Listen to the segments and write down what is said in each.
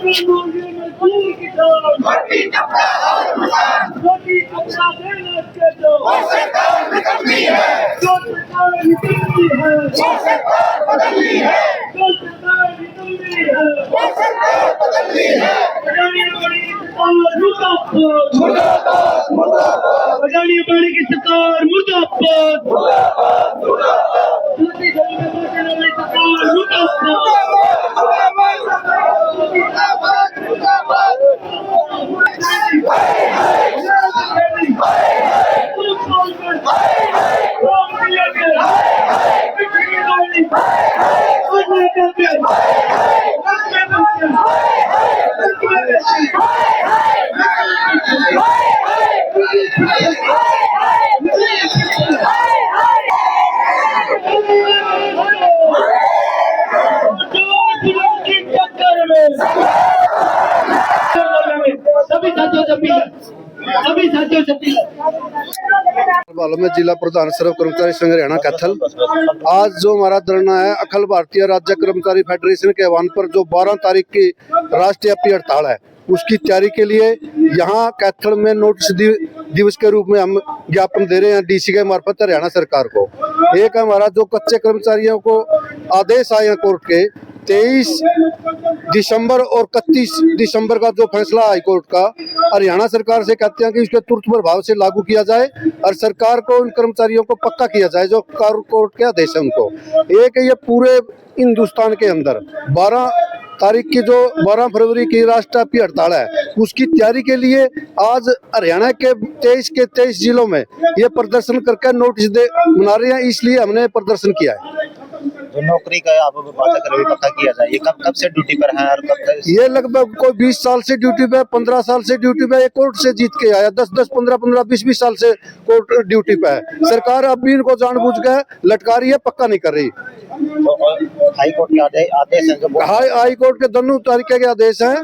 रोटी कपड़ा और मकान, रोटी कपड़ा देना के दो, वो सरकार निकलनी है, जो सरकार निकलनी है, वो सरकार बदलनी है, जो सरकार निकलनी है, वो सरकार बदलनी है। बड़ी बड़ी मुर्दाबाद, मुर्दाबाद, मुर्दाबाद, बड़ी बड़ी की सरकार मुर्दाबाद, मुर्दाबाद, मुर्दाबाद, मोदी सरकार मुर्दाबाद, वालों में जिला प्रधान सर्व कर्मचारी संघ हरियाणा कैथल। आज जो हमारा धरना है अखिल भारतीय राज्य कर्मचारी फेडरेशन के आह्वान पर जो 12 तारीख की राष्ट्रव्यापी हड़ताल है उसकी तैयारी के लिए यहाँ कैथल में नोटिस दिवस के रूप में हम ज्ञापन दे रहे हैं डीसी के मार्फत हरियाणा सरकार को। एक हमारा जो कच्चे कर्मचारियों को आदेश आए हैं कोर्ट के 23 दिसंबर और 31 दिसंबर का जो फैसला हाईकोर्ट का हरियाणा सरकार से कहते हैं कि इसके तुरंत प्रभाव से लागू किया जाए और सरकार को उन कर्मचारियों को पक्का किया जाए जो कोर्ट के आदेश है उनको। एक ये पूरे हिंदुस्तान के अंदर 12 तारीख की जो 12 फरवरी की राष्ट्रव्यापी हड़ताल है उसकी तैयारी के लिए आज हरियाणा के 23 जिलों में ये प्रदर्शन करके नोटिस बना रहे हैं, इसलिए हमने प्रदर्शन किया है। जो नौकरी का आप बात कर रहे पक्का किया जाए, ये कब से ड्यूटी पर है और कब तक? ये लगभग कोई 20 साल से ड्यूटी पे, 15 साल से ड्यूटी पे, ये कोर्ट से जीत के आया। 10-10, 15-15, 20-20 साल से कोर्ट ड्यूटी पे है। सरकार अब भी इनको जानबूझ के लटका रही है, पक्का नहीं कर रही। हाई कोर्ट के आदेश हैं, हाई कोर्ट के दोनों तरीके के आदेश हैं,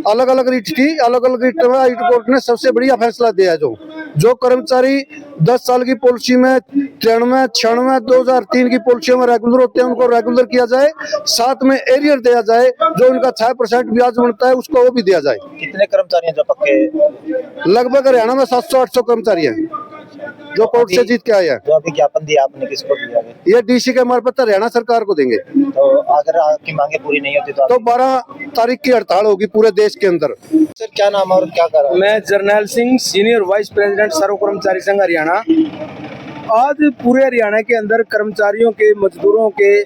अलग अलग रीट थी, अलग अलग रीट में हाई कोर्ट ने सबसे बढ़िया फैसला दिया। जो कर्मचारी 10 साल की पॉलिसी में 93, 96, 2003 की पॉलिसी में रेगुलर होते हैं उनको रेगुलर किया जाए, साथ में एरियर दिया जाए, जो उनका 6% ब्याज बनता है उसको वो भी दिया जाए। कितने कर्मचारी हैं जो पक्के? लगभग हरियाणा में 700-800 कर्मचारी हैं जो कोर्ट से जीत के आए हैं। जो अभी ज्ञापन दिया आपने किसको दिया? ये डीसी के मार्फत हरियाणा सरकार को देंगे। तो अगर आपकी मांगे पूरी नहीं होती तो 12 तारीख की हड़ताल होगी पूरे देश के अंदर। सर क्या नाम है और क्या कर रहा है? मैं Jarnail Singh, senior vice president Sarv Karmachari Sangh Haryana. आज पूरे हरियाणा के अंदर कर्मचारियों के, मजदूरों के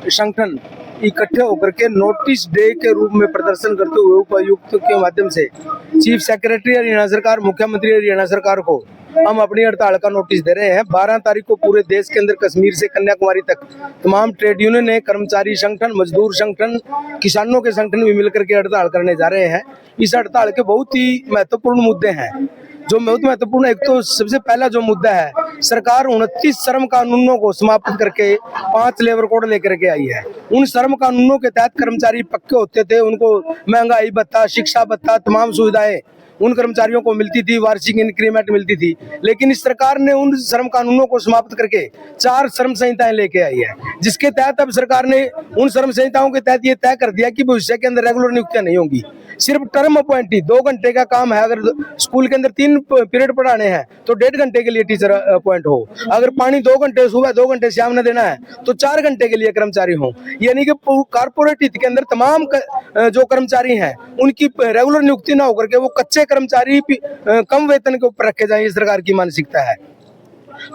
संगठन इकट्ठे होकर के नोटिस डे के रूप में प्रदर्शन करते हुए उपायुक्त के माध्यम से चीफ सेक्रेटरी हरियाणा सरकार, मुख्यमंत्री हरियाणा सरकार को हम अपनी हड़ताल का नोटिस दे रहे हैं। 12 तारीख को पूरे देश के अंदर कश्मीर से कन्याकुमारी तक तमाम ट्रेड यूनियन ने, कर्मचारी संगठन, मजदूर संगठन, किसानों के संगठन भी मिलकर के हड़ताल करने जा रहे हैं। इस हड़ताल के बहुत ही महत्वपूर्ण मुद्दे हैं। जो बहुत महत्वपूर्ण, एक तो सबसे पहला जो मुद्दा है, सरकार 29 श्रम कानूनों को समाप्त करके 5 लेबर कोड लेकर के आई है। उन श्रम कानूनों के तहत कर्मचारी पक्के होते थे, उनको महंगाई भत्ता, शिक्षा भत्ता, तमाम सुविधाएं उन कर्मचारियों को मिलती थी, वार्षिक इंक्रीमेंट मिलती थी। लेकिन इस सरकार ने उन श्रम कानूनों को समाप्त करके 4 श्रम संहिताएं लेके आई है, जिसके तहत अब सरकार ने उन श्रम संहिताओं के तहत ये तय कर दिया कि भविष्य के अंदर रेगुलर नियुक्तियां नहीं होंगी, सिर्फ टर्म अपॉइंटी। 2 घंटे का काम है, अगर स्कूल के अंदर 3 पीरियड पढ़ाने हैं तो 1.5 घंटे के लिए टीचर अपॉइंट हो। अगर पानी 2 घंटे सुबह, 2 घंटे शाम में देना है तो 4 घंटे के लिए कर्मचारी हो। यानी कि कारपोरेट हित के अंदर तमाम जो कर्मचारी हैं उनकी रेगुलर नियुक्ति ना होकर के वो कच्चे कर्मचारी कम वेतन के ऊपर रखे जाए, ये सरकार की मानसिकता है।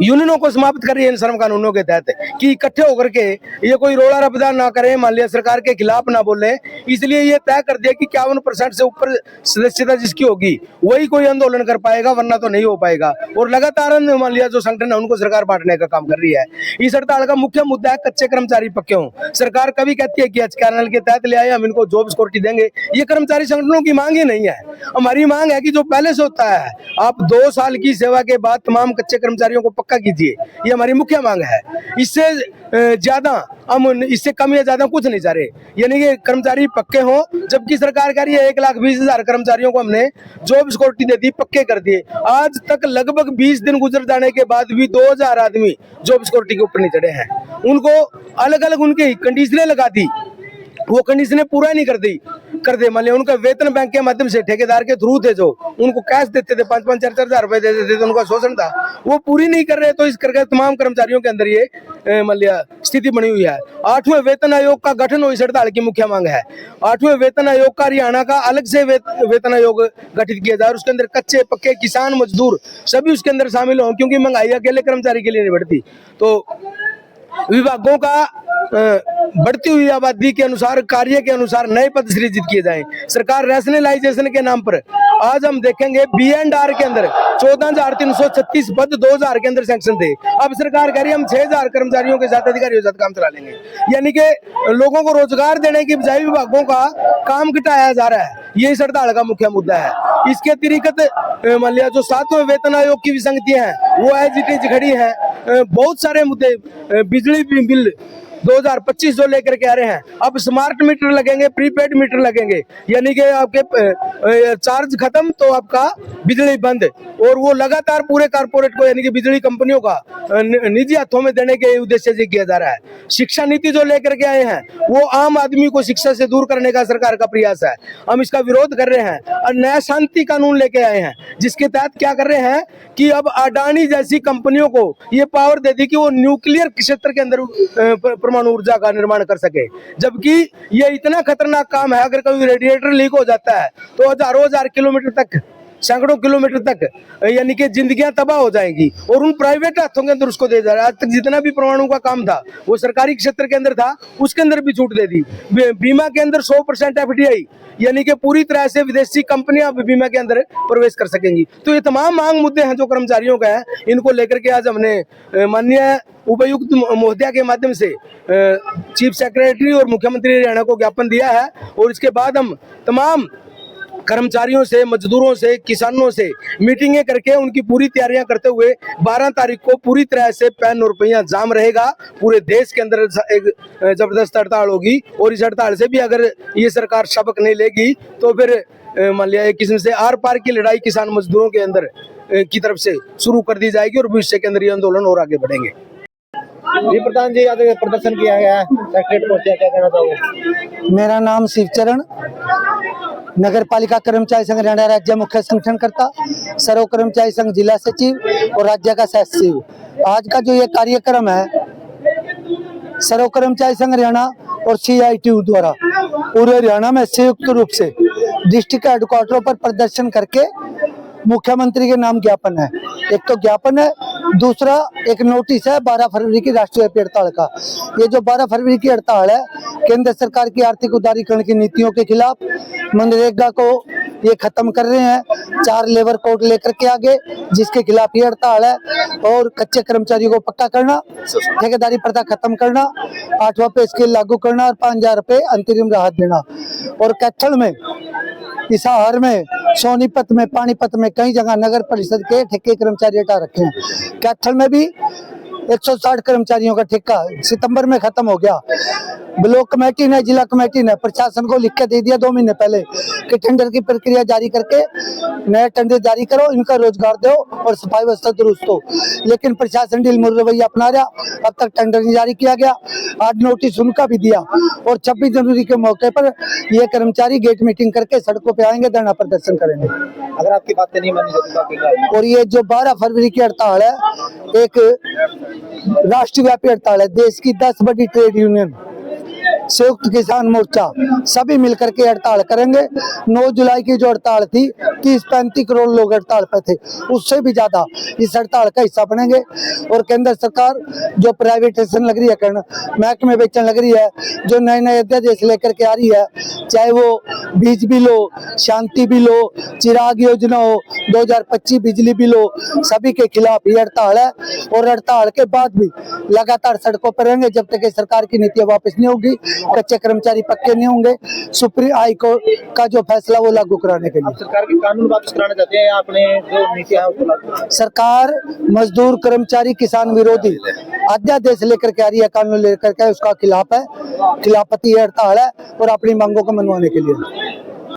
यूनियनों को समाप्त कर रही है इन श्रम कानूनों के तहत कि इकट्ठे होकर के ये कोई रोड़ा रपदा ना करें, मान लिया सरकार के खिलाफ ना बोले। इसलिए ये तय कर दिया कि 51% से ऊपर सदस्यता जिसकी होगी वही कोई आंदोलन कर पाएगा, वरना तो नहीं हो पाएगा। और लगातार मान लिया जो संगठन है उनको सरकार बांटने का काम कर रही है। इस हड़ताल का मुख्य मुद्दा है कच्चे कर्मचारी पक्के हों। सरकार कभी कहती है कि एचकेएनएल के तहत ले आए, हम इनको जॉब सिक्योरिटी देंगे। ये कर्मचारी संगठनों की मांग ही नहीं है। हमारी मांग है कि जो पहले से होता है, आप 2 साल की सेवा के बाद तमाम कच्चे कर्मचारियों को पक्का कीजिए, ये हमारी मुख्य मांग है। इससे ज्यादा हम, इससे कम या ज्यादा कुछ नहीं चाह रहे। यानी कि कर्मचारी पक्के हों, जबकि सरकार कह रही है 1,20,000 कर्मचारियों को हमने जॉब सिक्योरिटी दे दी, पक्के कर दिए। आज तक लगभग 20 दिन गुजर जाने के बाद भी 2,000 आदमी जॉब सिक्योरिटी के ऊपर नहीं चढ़े हैं। उनको अलग अलग उनकी कंडीशनें लगा दी, वो कंडीशनें पूरा नहीं कर दी। कर दे। मान लिया उनका वेतन बैंक के माध्यम से ठेकेदार के थ्रू थे, जो उनको कैश देते थे, 5-5, 4-4 हजार रुपए देते थे, तो उनका शोषण था, वो पूरी नहीं कर रहे। तो इस करके तमाम कर्मचारियों के अंदर ये मान लिया स्थिति बनी हुई है। 8वें वेतन आयोग का गठन हो इस हड़ताल की मुख्य मांग है। 8वें वेतन आयोग का हरियाणा का अलग से वेतन आयोग गठित किया जाए और उसके अंदर कच्चे पक्के किसान मजदूर सभी उसके अंदर शामिल हों, क्योंकि महंगाई अकेले कर्मचारी के लिए नहीं बढ़ती। तो विभागों का बढ़ती हुई आबादी के अनुसार, कार्य के अनुसार नए पद सृजित किए जाएं। सरकार रैशनलाइजेशन के नाम पर आज हम देखेंगे B&R के अंदर 14,336 पद 2000 के अंदर सैंक्शन थे। अब सरकार कह रही है हम 6000 कर्मचारियों के साथ, अधिकारियों के साथ काम चला लेंगे। यानी कि लोगों को रोजगार देने की बजाय विभागों का काम घटाया जा रहा है। ये इस हड़ताल का मुख्य मुद्दा है। इसके अतिरिक्त मान लिया जो 7वें वेतन आयोग की विसंगतियां हैं वो एज इट इज खड़ी है। बहुत सारे मुद्दे, बिजली बिल 2025 जो लेकर के आ रहे हैं, अब स्मार्ट मीटर लगेंगे, प्रीपेड मीटर लगेंगे, यानी कि आपके चार्ज खत्म तो आपका बिजली बंद, और वो लगातार पूरे कारपोरेट को यानी कि बिजली कंपनियों का निजी हाथों में देने के उद्देश्य से किया जा रहा है। शिक्षा नीति जो लेकर के आए हैं वो आम आदमी को शिक्षा से दूर करने का सरकार का प्रयास है, हम इसका विरोध कर रहे हैं। और नया शांति कानून लेके आए हैं जिसके तहत क्या कर रहे हैं कि अब अडानी जैसी कंपनियों को ये पावर दे दी कि वो न्यूक्लियर क्षेत्र के अंदर परमाणु ऊर्जा का निर्माण कर सके, जबकि ये इतना खतरनाक काम है। अगर कभी रेडिएटर लीक हो जाता है तो हजारों हजार किलोमीटर तक, सैकड़ों किलोमीटर तक यानी कि जिंदगियां तबाह हो जाएंगी, और उन प्राइवेट हाथों के अंदर उसको दे जा रहा है। आज तक जितना भी परमाणु का काम था वो सरकारी क्षेत्र के अंदर था, उसके अंदर भी छूट दे दी। बीमा के अंदर 100% FDI, यानी कि पूरी तरह से विदेशी कंपनियां बीमा के अंदर प्रवेश कर सकेंगी। तो ये तमाम मांग मुद्दे हैं जो कर्मचारियों का है, इनको लेकर के आज हमने माननीय उपायुक्त महोदया के माध्यम से चीफ सेक्रेटरी और मुख्यमंत्री हरियाणा को ज्ञापन दिया है। और इसके बाद हम तमाम कर्मचारियों से, मजदूरों से, किसानों से मीटिंगें करके उनकी पूरी तैयारियां करते हुए 12 तारीख को पूरी तरह से पैन और पहिया जाम रहेगा। पूरे देश के अंदर एक जबरदस्त हड़ताल होगी, और इस हड़ताल से भी अगर ये सरकार सबक नहीं लेगी तो फिर मान लिया एक किस्म से आर पार की लड़ाई किसान मजदूरों के अंदर की तरफ से शुरू कर दी जाएगी, और भविष्य के अंदर ये आंदोलन और आगे बढ़ेंगे। जी प्रधान जी, आज प्रदर्शन किया गया है, सेक्रेटरी पहुंचे, क्या कहना चाहोगे? मेरा नाम शिवचरण, नगर पालिका कर्मचारी संघ हरियाणा राज्य मुख्य संगठनकर्ता, सर्व कर्मचारी संघ जिला सचिव और राज्य का सह सचिव। आज का जो ये कार्यक्रम है सर्व कर्मचारी संघ हरियाणा और CITU द्वारा पूरे हरियाणा में संयुक्त रूप से डिस्ट्रिक्ट हेडक्वार्टरों पर प्रदर्शन करके मुख्यमंत्री के नाम ज्ञापन है। एक तो ज्ञापन है, दूसरा एक नोटिस है 12 फरवरी की राष्ट्रव्यापी हड़ताल का। ये जो 12 फरवरी की हड़ताल है केंद्र सरकार की आर्थिक उदारीकरण की नीतियों के खिलाफ, मनरेगा को ये खत्म कर रहे हैं, 4 लेबर कोड लेकर के आगे जिसके खिलाफ ये हड़ताल है, और कच्चे कर्मचारियों को पक्का करना, ठेकेदारी प्रथा खत्म करना, 8वां पे स्केल लागू करना और 5000 रुपए अंतरिम राहत देना। और कैथल में, हिसार में, सोनीपत में, पानीपत में कई जगह नगर परिषद के ठेके कर्मचारी हटा रखे हैं। कैथल में भी 160 कर्मचारियों का ठेका सितंबर में खत्म हो गया। ब्लॉक कमेटी ने, जिला कमेटी ने प्रशासन को लिख के दे दिया 2 महीने पहले कि टेंडर की प्रक्रिया जारी करके नया टेंडर जारी करो, इनका रोजगार दो और सफाई व्यवस्था दुरुस्त हो। लेकिन प्रशासन ढीलमुल रवैया अपना रहा, अब तक टेंडर नहीं जारी किया गया। आज नोटिस उनका भी दिया, और 26 जनवरी के मौके पर ये कर्मचारी गेट मीटिंग करके सड़कों पे आएंगे, धरना प्रदर्शन करेंगे। अगर आपकी बातें नहीं मानी जाती। और ये जो 12 फरवरी की हड़ताल है एक राष्ट्रव्यापी हड़ताल है। देश की 10 बड़ी ट्रेड यूनियन, संयुक्त किसान मोर्चा सभी मिलकर के हड़ताल करेंगे। 9 जुलाई की जो हड़ताल थी 30-35 करोड़ लोग हड़ताल पे थे, उससे भी ज्यादा इस हड़ताल का हिस्सा बनेंगे। और केंद्र सरकार जो प्राइवेटाइजेशन लग रही है करना, महकमे बेचने लग रही है, जो नए नए अध्यादेश लेकर के आ रही है, चाहे वो बीज बिल हो, शांति बिल हो, चिराग योजना हो, 2025 बिजली बिल हो, सभी के खिलाफ ये हड़ताल है। और हड़ताल के बाद भी लगातार सड़कों पर रहेंगे जब तक सरकार की नीतियां वापस नहीं होगी, कच्चे कर्मचारी पक्के नहीं होंगे, सुप्रीम हाई कोर्ट का जो फैसला वो लागू कराने के लिए। सरकार के कानून वापस कराना चाहते हैं, आपने जो नीतियां हैं उसको लागू। सरकार मजदूर, कर्मचारी, किसान विरोधी अध्यादेश लेकर के आ रही है, कानून लेकर के उसका खिलाफती हड़ताल है और अपनी मांगों को मनवाने के लिए।